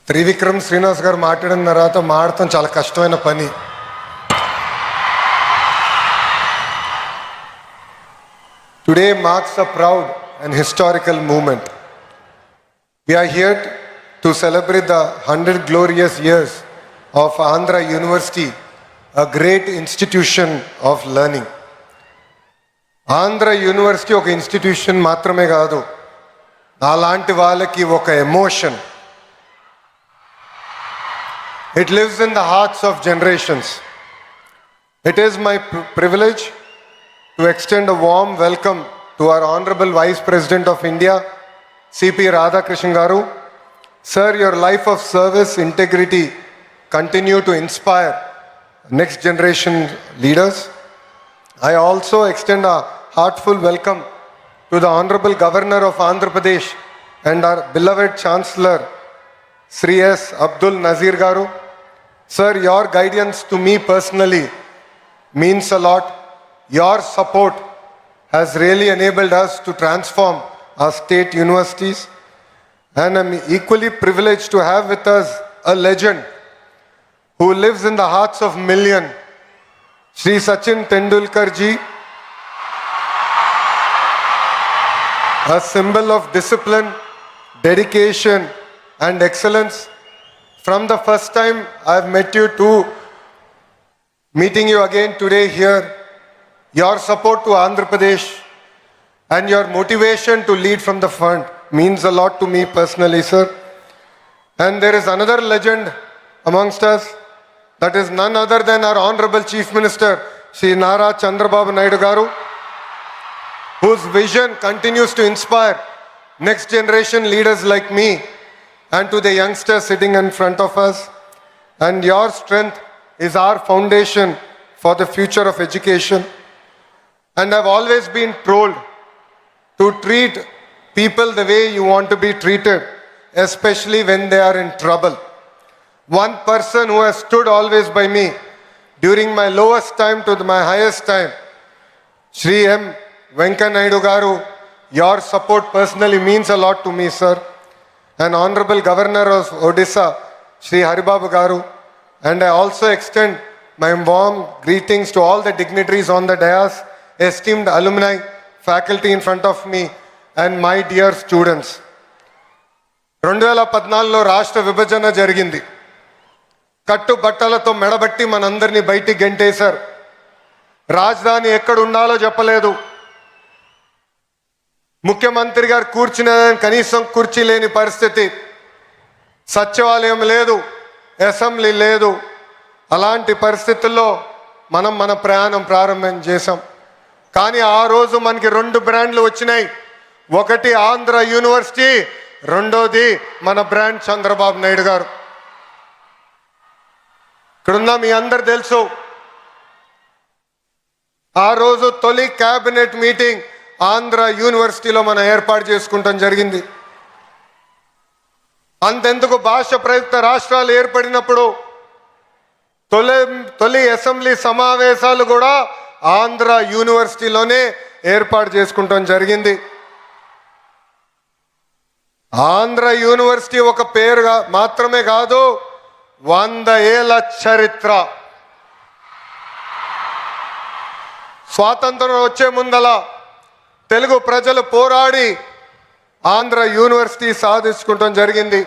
త్రివిక్రమ్ శ్రీనివాస్ గారు మాట్లాడిన తర్వాత మాడటం చాలా కష్టమైన పని. Today marks a proud and historical moment. We are here to celebrate the 100 glorious years of Andhra University, a great institution of learning. Andhra university ఒక institution మాత్రమే కాదు, అలాంటి వాళ్ళకి ఒక emotion. It lives in the hearts of generations. It is my privilege to extend a warm welcome to our Honorable Vice President of India, C.P. Radhakrishnan Garu. Sir, your life of service, integrity continue to inspire next generation leaders. I also extend a heartfelt welcome to the Honorable Governor of Andhra Pradesh and our beloved Chancellor, Sri S. Abdul Nazir Garu. Sir, your guidance to me personally means a lot. Your support has really enabled us to transform our state universities, and I'm equally privileged to have with us a legend who lives in the hearts of millions, Shri Sachin Tendulkar ji, a symbol of discipline, dedication and excellence. From the first time I've met you to meeting you again today here, your support to Andhra Pradesh and your motivation to lead from the front means a lot to me personally, sir. And there is another legend amongst us, that is none other than our Honorable Chief Minister, Shri Nara Chandrababu Naidu Garu, whose vision continues to inspire next generation leaders like me and to the youngsters sitting in front of us. And your strength is our foundation for the future of education. And I've always been told to treat people the way you want to be treated, especially when they are in trouble. One person who has stood always by me during my lowest time to my highest time, Shri M. Venkaiah Naidu Garu, your support personally means a lot to me, sir. And Honorable Governor of Odisha, Shri Haribabu Garu, and I also extend my warm greetings to all the dignitaries on the dais, esteemed alumni, faculty in front of me, and my dear students. 2014లో రాష్ట్ర విభజన జరిగింది. కట్టుబట్టలతో మెడబట్టి మనందరినీ బయటికి గెంటేశారు. రాజధాని ఎక్కడ ఉండాలో చెప్పలేదు. ముఖ్యమంత్రి గారు కూర్చునే కనీసం కుర్చీ లేని పరిస్థితి. సచివాలయం లేదు, అసెంబ్లీ లేదు. అలాంటి పరిస్థితుల్లో మనం మన ప్రయాణం ప్రారంభం చేశాం. కానీ ఆ రోజు మనకి 2 బ్రాండ్లు వచ్చినాయి. ఒకటి ఆంధ్ర యూనివర్సిటీ, రెండోది మన బ్రాండ్ చంద్రబాబు నాయుడు గారు. ఇక్కడున్న మీ అందరు తెలుసు, ఆ రోజు తొలి క్యాబినెట్ మీటింగ్ ఆంధ్ర యూనివర్సిటీలో మనం ఏర్పాటు చేసుకుంటాం జరిగింది. అంతెందుకు భాష ప్రయుక్త రాష్ట్రాలు ఏర్పడినప్పుడు తొలి అసెంబ్లీ సమావేశాలు కూడా ఆంధ్ర యూనివర్సిటీలోనే ఏర్పాటు చేసుకుంటాం జరిగింది. ఆంధ్ర యూనివర్సిటీ ఒక పేరు మాత్రమే కాదు, 100 ఏళ్ల చరిత్ర. స్వాతంత్రం వచ్చే ముందల తెలుగు ప్రజలు పోరాడి ఆంధ్ర యూనివర్సిటీ సాధించుకుంటాం జరిగింది.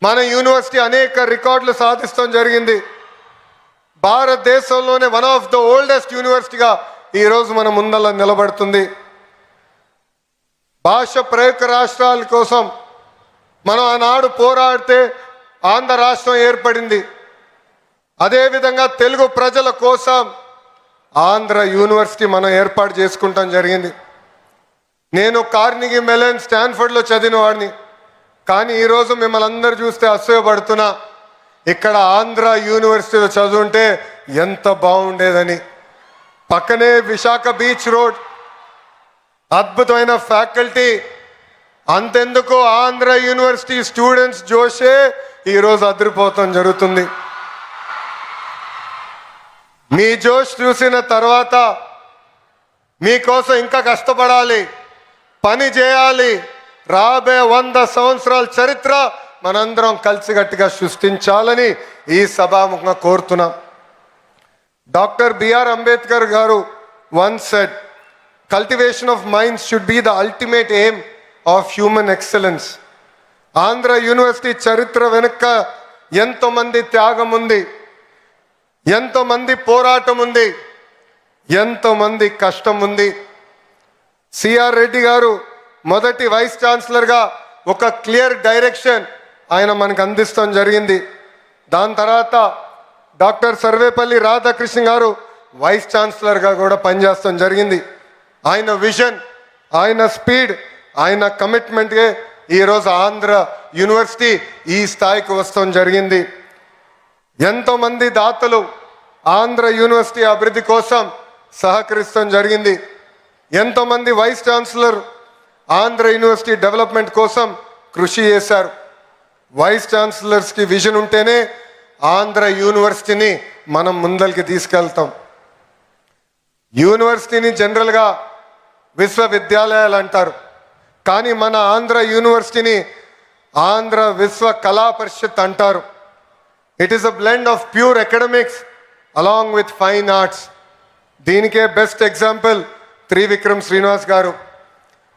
మన యూనివర్సిటీ అనేక రికార్డులు సాధిస్తాం జరిగింది. భారతదేశంలోనే వన్ ఆఫ్ ద ఓల్డెస్ట్ యూనివర్సిటీగా ఈరోజు మన ముందల నిలబడుతుంది. భాష ప్రయుక్త రాష్ట్రాల కోసం మనం ఆనాడు పోరాడితే ఆంధ్ర రాష్ట్రం ఏర్పడింది. అదేవిధంగా తెలుగు ప్రజల కోసం ఆంధ్ర యూనివర్సిటీ మనం ఏర్పాటు చేసుకుంటాం జరిగింది. నేను కార్నిగీ మెలన్ స్టాన్ఫర్డ్లో చదివిన వాడిని. కానీ ఈరోజు మిమ్మల్ని అందరూ చూస్తే అసూయపడుతున్నా, ఇక్కడ ఆంధ్ర యూనివర్సిటీలో చదువుంటే ఎంత బాగుండేదని. పక్కనే విశాఖ బీచ్ రోడ్, అద్భుతమైన ఫ్యాకల్టీ. అంతెందుకు ఆంధ్ర యూనివర్సిటీ స్టూడెంట్స్ జోషే ఈరోజు అదిరిపోతాం జరుగుతుంది. మీ జోష్ చూసిన తర్వాత మీకోసం ఇంకా కష్టపడాలి, పని చేయాలి. రాబోయే 100 సంవత్సరాల చరిత్ర మనందరం కలిసికట్టుగా సృష్టించాలని ఈ సభాముఖంగా కోరుతున్నాం. డాక్టర్ బిఆర్ అంబేద్కర్ గారు once said, cultivation of minds should be the ultimate aim of human excellence. Andhra university చరిత్ర వెనుక ఎంతో మంది త్యాగం ఉంది, ఎంతో మంది పోరాటం ఉంది, ఎంతో మంది కష్టం ఉంది. సిఆర్ రెడ్డి గారు మొదటి వైస్ ఛాన్సలర్గా ఒక క్లియర్ డైరెక్షన్ ఆయన మనకు అందిస్తాం జరిగింది. దాని తర్వాత డాక్టర్ సర్వేపల్లి రాధాకృష్ణ గారు వైస్ ఛాన్సలర్గా కూడా పనిచేస్తాం జరిగింది. ఆయన విజన్, ఆయన స్పీడ్, ఆయన కమిట్మెంట్గా ఈరోజు ఆంధ్ర యూనివర్సిటీ ఈ స్థాయికి వస్తాం జరిగింది. ఎంతోమంది దాతలు ఆంధ్ర యూనివర్సిటీ అభివృద్ధి కోసం సహకరిస్తాం జరిగింది. ఎంతోమంది vice chancellor Andhra university development కోసం కృషి చేశారు. వైస్ ఛాన్సలర్స్కి విజన్ ఉంటేనే ఆంధ్ర యూనివర్సిటీని మనం ముందరికి తీసుకెళ్తాం. యూనివర్సిటీని జనరల్గా విశ్వవిద్యాలయాలు అంటారు, కానీ మన ఆంధ్ర యూనివర్సిటీని ఆంధ్ర విశ్వ కళా పరిషత్ అంటారు. It is a blend of pure academics along with fine arts. దీనికే బెస్ట్ ఎగ్జాంపుల్ త్రివిక్రమ్ శ్రీనివాస్ గారు.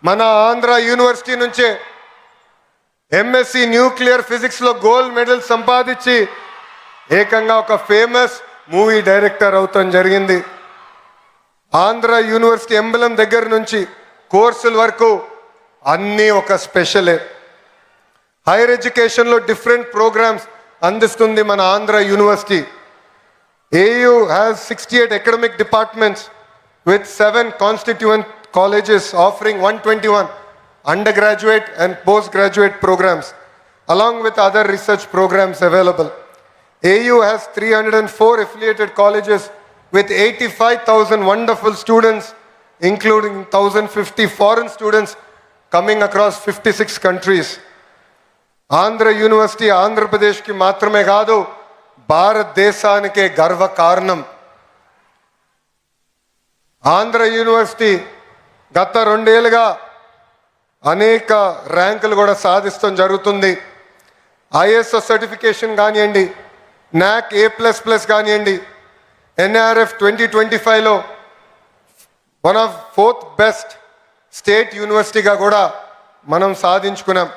మన ఆంధ్ర యూనివర్సిటీ నుంచే ఎంఎస్సి న్యూక్లియర్ ఫిజిక్స్లో గోల్డ్ మెడల్ సంపాదించి ఏకంగా ఒక ఫేమస్ మూవీ డైరెక్టర్ అవుతాం జరిగింది. ఆంధ్ర యూనివర్సిటీ ఎంబలం దగ్గర నుంచి కోర్సుల వరకు అన్నీ ఒక స్పెషలే. హైయర్ ఎడ్యుకేషన్లో డిఫరెంట్ ప్రోగ్రామ్స్ అందిస్తుంది మన Andhra university. AU has 68 academic departments with 7 constituent colleges offering 121 undergraduate and postgraduate programs along with other research programs available. AU has 304 affiliated colleges with 85,000 wonderful students, including 1,050 foreign students coming across 56 countries. Andhra university ఆంధ్రప్రదేశ్కి మాత్రమే కాదు, భారతదేశానికే గర్వ కారణం. Andhra university గత 2 ఏళ్ళుగా అనేక ర్యాంకులు కూడా సాధిస్తాం జరుగుతుంది. ISO సర్టిఫికేషన్ కానివ్వండి, NAC A++ కానివ్వండి, NRF 2025లో one of 4th best state యూనివర్సిటీగా కూడా మనం సాధించుకున్నాం.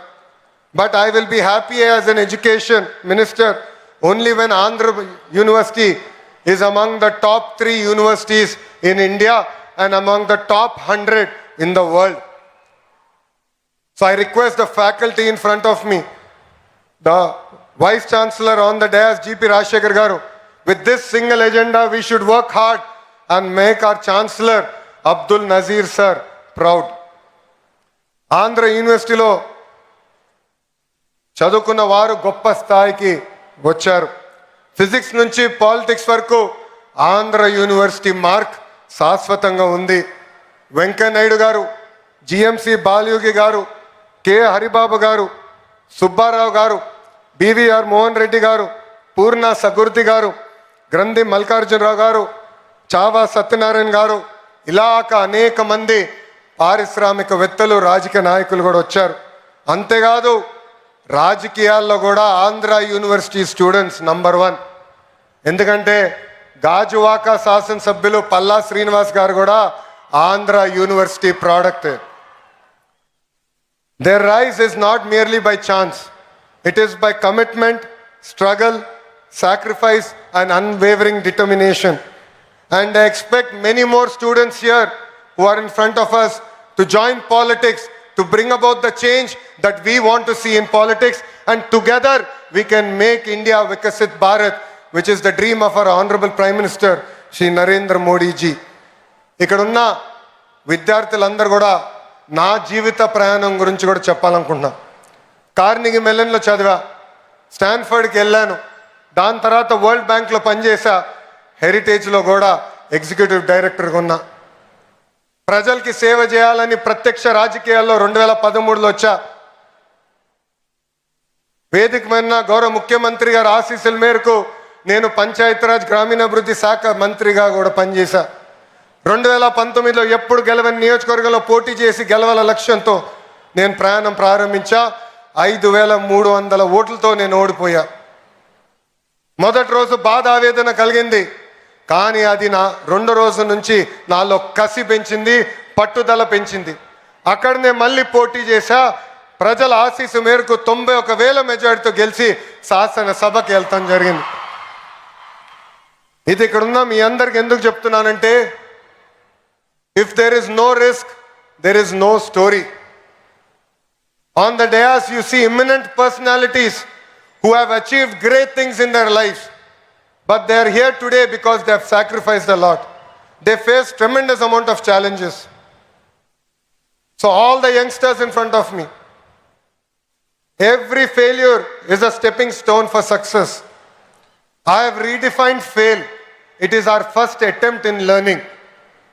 But I will be happy as an education minister only when Andhra University is among the top 3 universities in India and among the top 100 in the world. So I request the faculty in front of me, the Vice Chancellor on the dais, GP Rajshekhar Garu, with this single agenda we should work hard and make our Chancellor Abdul Nazir sir proud. Andhra University lo చదువుకున్న వారు గొప్ప స్థాయికి వచ్చారు. Physics నుంచి politics వరకు Andhra university mark శాశ్వతంగా ఉంది. వెంకయ్యనాయుడు గారు, జిఎంసి బాలయోగి గారు, కె హరిబాబు గారు, సుబ్బారావు గారు, బివిఆర్ మోహన్ రెడ్డి గారు, పూర్ణ సగుర్తి గారు, గ్రంథి మల్లికార్జునరావు గారు, చావా సత్యనారాయణ గారు, ఇలాక అనేక మంది పారిశ్రామికవేత్తలు, రాజకీయ నాయకులు కూడా వచ్చారు. అంతేకాదు రాజకీయాల్లో కూడా ఆంధ్ర యూనివర్సిటీ స్టూడెంట్స్ నంబర్ 1. ఎందుకంటే గాజువాక శాసనసభ్యులు పల్లా శ్రీనివాస్ గారు కూడా Andhra university product. Their rise is not merely by chance. It is by commitment, struggle, sacrifice and unwavering determination. And I expect many more students here who are in front of us to join politics, to bring about the change that we want to see in politics, and together we can make India Vikasit Bharat, which is the dream of our Honorable Prime Minister Shri Narendra Modi ji. ఇక్కడున్న విద్యార్థులందరూ కూడా నా జీవిత ప్రయాణం గురించి కూడా చెప్పాలనుకుంటున్నా. కార్నిగి మెలన్లో చదివా, స్టాన్ఫర్డ్కి వెళ్ళాను, దాని తర్వాత వరల్డ్ బ్యాంక్లో పనిచేసా, హెరిటేజ్లో కూడా ఎగ్జిక్యూటివ్ డైరెక్టర్గా ఉన్నా. ప్రజలకి సేవ చేయాలని ప్రత్యక్ష రాజకీయాల్లో 2013లో వచ్చా. వేదికమైన గౌరవ ముఖ్యమంత్రి గారి ఆశీస్సుల మేరకు నేను పంచాయతీరాజ్ గ్రామీణాభివృద్ధి శాఖ మంత్రిగా కూడా పనిచేశా. 2019లో ఎప్పుడు గెలవని నియోజకవర్గంలో పోటీ చేసి గెలవాల లక్ష్యంతో నేను ప్రయాణం ప్రారంభించా. 5300 ఓట్లతో నేను ఓడిపోయా. మొదటి రోజు బాధ ఆవేదన కలిగింది, కానీ అది నా రెండో రోజు నుంచి నాలో కసి పెంచింది, పట్టుదల పెంచింది. అక్కడనే మళ్ళీ పోటీ చేశా. ప్రజల ఆశీస్సు మేరకు 91,000 మెజార్టీతో గెలిచి శాసనసభకి వెళ్తాం జరిగింది. ఇది ఇక్కడ ఉన్న మీ అందరికి ఎందుకు చెప్తున్నానంటే, if there is no risk, there is no story. On the dais you see eminent personalities who have achieved great things in their lives, but they are here today because they have sacrificed a lot. They face tremendous amount of challenges. So all the youngsters in front of me, every failure is a stepping stone for success. I have redefined fail. It is our first attempt in learning.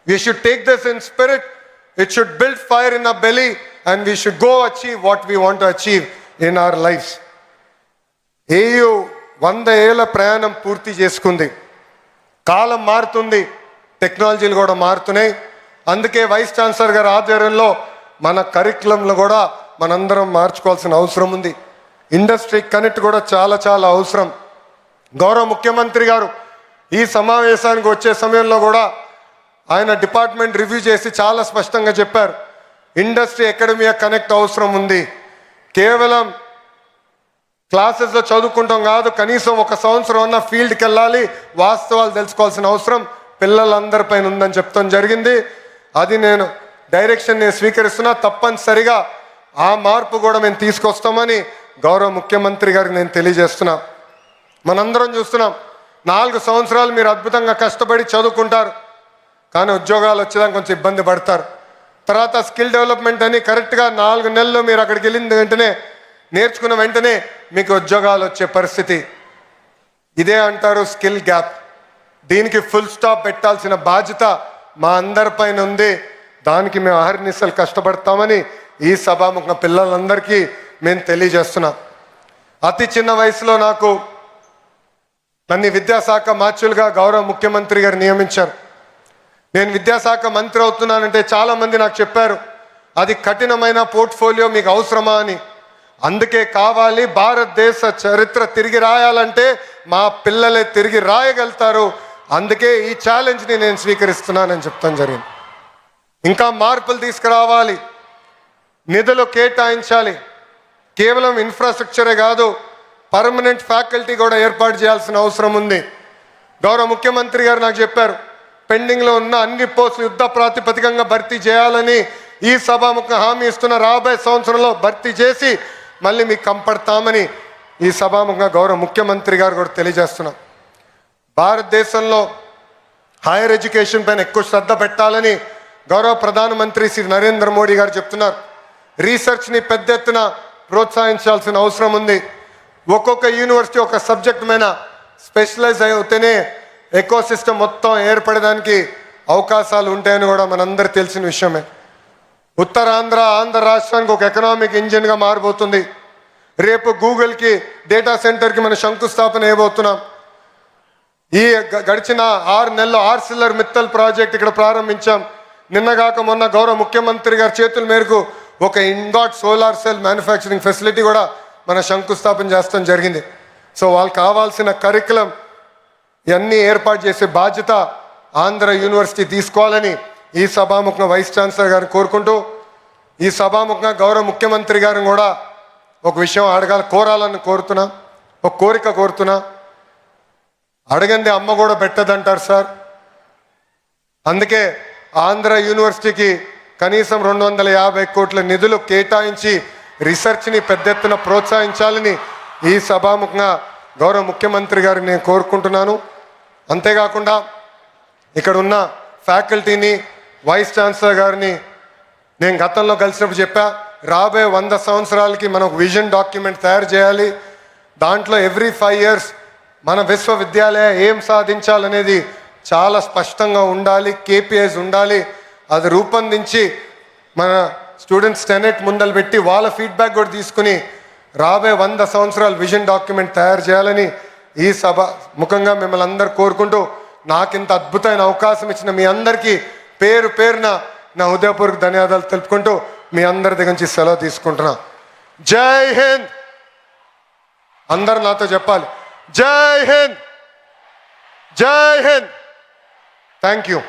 We should take this in spirit. It should build fire in our belly, and we should go achieve what we want to achieve in our lives. AU 100 ఏళ్ల ప్రయాణం పూర్తి చేసుకుంది. కాలం మారుతుంది, టెక్నాలజీలు కూడా మారుతున్నాయి. అందుకే vice chancellor గారి ఆధ్వర్యంలో మన కరికులంలో కూడా మనందరం మార్చుకోవాల్సిన అవసరం ఉంది. ఇండస్ట్రీ కనెక్ట్ కూడా చాలా చాలా అవసరం. గౌరవ ముఖ్యమంత్రి గారు ఈ సమావేశానికి వచ్చే సమయంలో కూడా ఆయన డిపార్ట్మెంట్ రివ్యూ చేసి చాలా స్పష్టంగా చెప్పారు, ఇండస్ట్రీ అకాడమియా కనెక్ట్ అవసరం ఉంది. కేవలం క్లాసెస్లో చదువుకుంటాం కాదు, కనీసం ఒక సంవత్సరం అన్న ఫీల్డ్కి వెళ్ళాలి, వాస్తవాలు తెలుసుకోవాల్సిన అవసరం పిల్లలందరిపైన ఉందని చెప్తాం జరిగింది. అది నేను డైరెక్షన్ నేను స్వీకరిస్తున్నా. తప్పనిసరిగా ఆ మార్పు కూడా మేము తీసుకొస్తామని గౌరవ ముఖ్యమంత్రి గారికి నేను తెలియజేస్తున్నా. మనందరం చూస్తున్నాం, 4 సంవత్సరాలు మీరు అద్భుతంగా కష్టపడి చదువుకుంటారు, కానీ ఉద్యోగాలు వచ్చేదానికి కొంచెం ఇబ్బంది పడతారు. తర్వాత స్కిల్ డెవలప్మెంట్ అని కరెక్ట్గా 4 నెలలు మీరు అక్కడికి వెళ్ళిన వెంటనే నేర్చుకున్న వెంటనే మీకు ఉద్యోగాలు వచ్చే పరిస్థితి. ఇదే అంటారు స్కిల్ గ్యాప్. దీనికి ఫుల్ స్టాప్ పెట్టాల్సిన బాధ్యత మా అందరిపైన ఉంది. దానికి మేము అహర్నిశలు కష్టపడతామని ఈ సభాముఖ పిల్లలందరికీ మేము తెలియజేస్తున్నాం. అతి చిన్న వయసులో నన్ను విద్యాశాఖ మార్చులుగా గౌరవ ముఖ్యమంత్రి గారు నియమించారు. నేను విద్యాశాఖ మంత్రి అవుతున్నానంటే చాలామంది నాకు చెప్పారు, అది కఠినమైన పోర్ట్ఫోలియో, మీకు అవసరమా అని. అందుకే కావాలి, భారతదేశ చరిత్ర తిరిగి రాయాలంటే మా పిల్లలే తిరిగి రాయగలుగుతారు. అందుకే ఈ ఛాలెంజ్ని నేను స్వీకరిస్తున్నానని చెప్తాను జరిగింది. ఇంకా మార్పులు తీసుకురావాలి, నిధులు కేటాయించాలి. కేవలం ఇన్ఫ్రాస్ట్రక్చరే కాదు, పర్మనెంట్ ఫ్యాకల్టీ కూడా ఏర్పాటు చేయాల్సిన అవసరం ఉంది. గౌరవ ముఖ్యమంత్రి గారు నాకు చెప్పారు, పెండింగ్లో ఉన్న అన్ని పోస్టులు యుద్ధ ప్రాతిపదికంగా భర్తీ చేయాలని ఈ సభాముఖ హామీ ఇస్తున్న. రాబోయే సంవత్సరంలో భర్తీ చేసి మళ్ళీ మీకు కంపడతామని ఈ సభాముఖంగా గౌరవ ముఖ్యమంత్రి గారు కూడా తెలియజేస్తున్నాం. భారతదేశంలో హైయర్ ఎడ్యుకేషన్ పైన ఎక్కువ శ్రద్ధ పెట్టాలని గౌరవ ప్రధానమంత్రి శ్రీ నరేంద్ర మోడీ గారు చెప్తున్నారు. రీసెర్చ్ని పెద్ద ఎత్తున ప్రోత్సహించాల్సిన అవసరం ఉంది. ఒక్కొక్క యూనివర్సిటీ ఒక సబ్జెక్ట్ మీద స్పెషలైజ్ అయితేనే ఎకో సిస్టమ్ మొత్తం ఏర్పడడానికి అవకాశాలు ఉంటాయని కూడా మనందరూ తెలిసిన విషయమే. ఉత్తరాంధ్ర ఆంధ్ర రాష్ట్రానికి ఒక ఎకనామిక్ ఇంజిన్గా మారబోతుంది. రేపు గూగుల్కి డేటా సెంటర్కి మనం శంకుస్థాపన వేయబోతున్నాం. ఈ గడిచిన 6 నెలల్లో ఆర్సిల్లర్ మిత్తల్ ప్రాజెక్ట్ ఇక్కడ ప్రారంభించాం. నిన్నగాక మొన్న గౌరవ ముఖ్యమంత్రి గారి చేతుల మేరకు ఒక ఇంగాట్ సోలార్ సెల్ మ్యానుఫ్యాక్చరింగ్ ఫెసిలిటీ కూడా మన శంకుస్థాపన చేస్తాం జరిగింది. సో వాళ్ళకి కావాల్సిన కరికులం ఇవన్నీ ఏర్పాటు చేసే బాధ్యత ఆంధ్ర యూనివర్సిటీ తీసుకోవాలని ఈ సభాముఖంగా వైస్ ఛాన్సలర్ గారిని కోరుకుంటూ, ఈ సభాముఖంగా గౌరవ ముఖ్యమంత్రి గారిని కూడా ఒక విషయం కోరాలని కోరుతున్నా, ఒక కోరిక కోరుతున్నా. అడగంది అమ్మ కూడా పెట్టదంటారు సార్. అందుకే ఆంధ్ర యూనివర్సిటీకి కనీసం 250 కోట్ల నిధులు కేటాయించి రీసెర్చ్ని పెద్ద ఎత్తున ప్రోత్సహించాలని ఈ సభాముఖంగా గౌరవ ముఖ్యమంత్రి గారిని నేను కోరుకుంటున్నాను. అంతేకాకుండా ఇక్కడ ఉన్న ఫ్యాకల్టీని, వైస్ ఛాన్సలర్ గారిని నేను గతంలో కలిసినప్పుడు చెప్పా, రాబోయే 100 సంవత్సరాలకి మనం ఒక విజన్ డాక్యుమెంట్ తయారు చేయాలి. దాంట్లో ఎవ్రీ 5 years మన విశ్వవిద్యాలయ ఏం సాధించాలనేది చాలా స్పష్టంగా ఉండాలి, కేపీఐస్ ఉండాలి. అది రూపొందించి మన స్టూడెంట్స్ సెనెట్ ముందలు పెట్టి వాళ్ళ ఫీడ్బ్యాక్ కూడా తీసుకుని రాబోయే 100 సంవత్సరాలు విజన్ డాక్యుమెంట్ తయారు చేయాలని ఈ సభ ముఖంగా మిమ్మల్ని అందరూ కోరుకుంటూ, నాకు ఇంత అద్భుతమైన అవకాశం ఇచ్చిన మీ అందరికీ పేరు పేరున నా హృదయపూర్వక ధన్యవాదాలు తెలుపుకుంటూ మీ అందరి దగ్గర నుంచి సెలవు తీసుకుంటున్నా. జై హింద్. అందరు నాతో చెప్పాలి, జై హింద్, జై హింద్. Thank you.